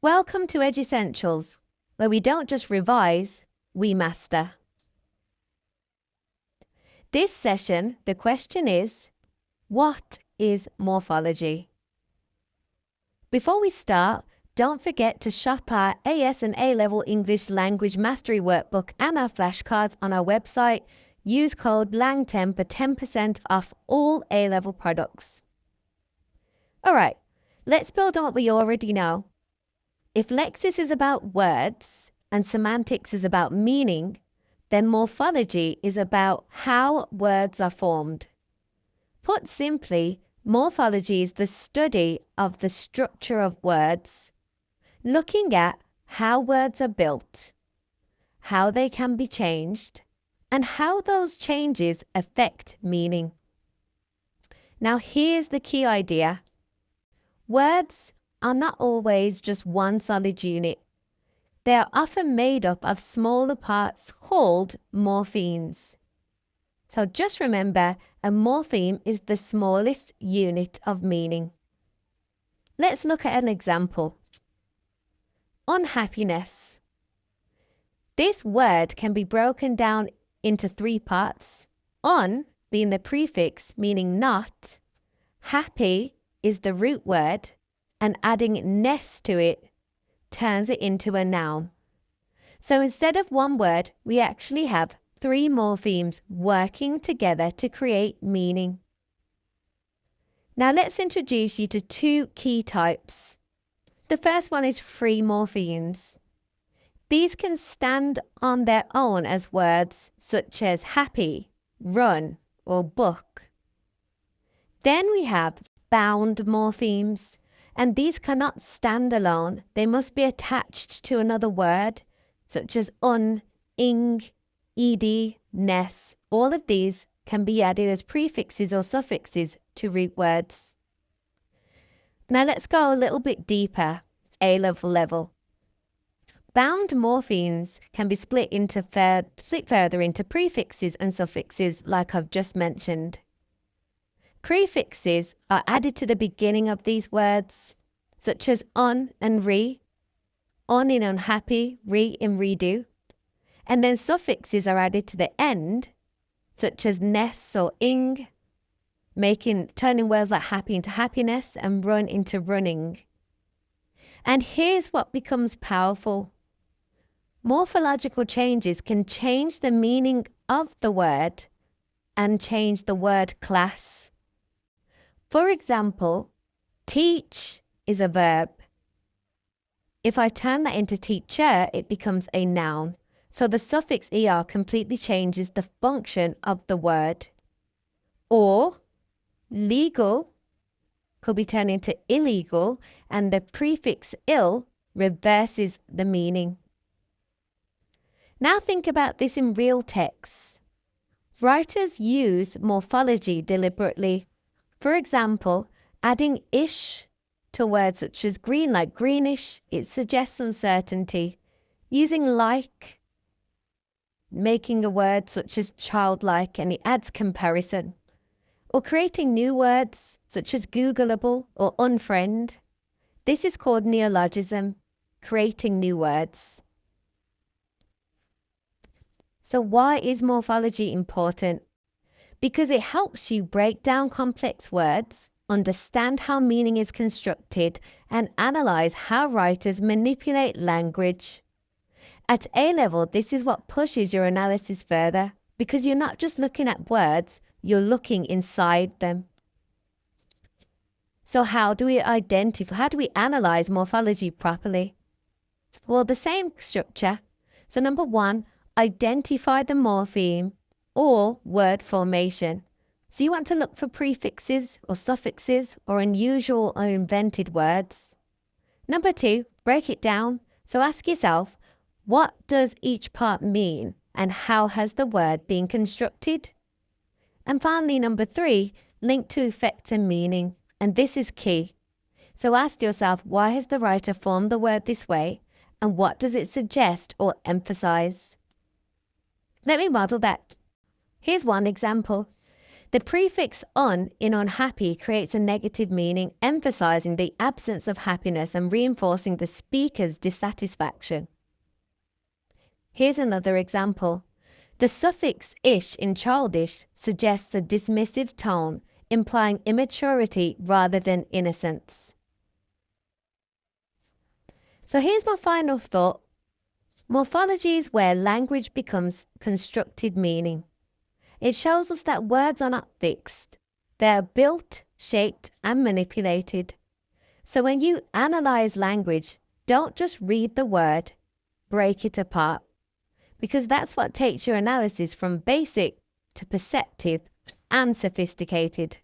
Welcome to Edussentials, where we don't just revise, we master. This session, the question is, what is morphology? Before we start, don't forget to shop our AS and A-Level English Language Mastery Workbook and our flashcards on our website. Use code LANG10 for 10% off all A-Level products. Alright, let's build on what we already know. If lexis is about words and semantics is about meaning, then morphology is about how words are formed. Put simply, morphology is the study of the structure of words, looking at how words are built, how they can be changed, and how those changes affect meaning. Now here's the key idea. Words are not always just one solid unit. They are often made up of smaller parts called morphemes. So just remember, a morpheme is the smallest unit of meaning. Let's look at an example. Unhappiness. This word can be broken down into three parts. Un being the prefix meaning not, happy is the root word, and adding ness to it turns it into a noun. So instead of one word, we actually have three morphemes working together to create meaning. Now let's introduce you to two key types. The first one is free morphemes. These can stand on their own as words such as happy, run, or book. Then we have bound morphemes. And these cannot stand alone. They must be attached to another word, such as ing, ed, ness. All of these can be added as prefixes or suffixes to root words. Now let's go a little bit deeper, A-level level. Bound morphemes can be split further into prefixes and suffixes like I've just mentioned. Prefixes are added to the beginning of these words, such as un and re, un in unhappy, re in redo, and then suffixes are added to the end, such as ness or ing, turning words like happy into happiness and run into running. And here's what becomes powerful. Morphological changes can change the meaning of the word and change the word class. For example, teach is a verb. If I turn that into teacher, it becomes a noun. So the suffix er completely changes the function of the word. Or legal could be turned into illegal, and the prefix ill reverses the meaning. Now think about this in real texts. Writers use morphology deliberately. For example, adding ish to words such as green, like greenish, it suggests uncertainty. Using like, making a word such as childlike, and it adds comparison. Or creating new words such as Googleable or unfriend. This is called neologism, creating new words. So why is morphology important? Because it helps you break down complex words, understand how meaning is constructed, and analyze how writers manipulate language. At A-level, this is what pushes your analysis further, because you're not just looking at words, you're looking inside them. So how do we analyze morphology properly? Well, the same structure. So number one, identify the morpheme or word formation. So you want to look for prefixes or suffixes or unusual or invented words. Number two, break it down. So ask yourself, what does each part mean and how has the word been constructed? And finally, number three, link to effect and meaning. And this is key. So ask yourself, why has the writer formed the word this way and what does it suggest or emphasize? Let me model that. Here's one example. The prefix on in unhappy creates a negative meaning, emphasizing the absence of happiness and reinforcing the speaker's dissatisfaction. Here's another example. The suffix ish in childish suggests a dismissive tone, implying immaturity rather than innocence. So here's my final thought. Morphology is where language becomes constructed meaning. It shows us that words are not fixed. They are built, shaped, and manipulated. So when you analyze language, don't just read the word, break it apart. Because that's what takes your analysis from basic to perceptive and sophisticated.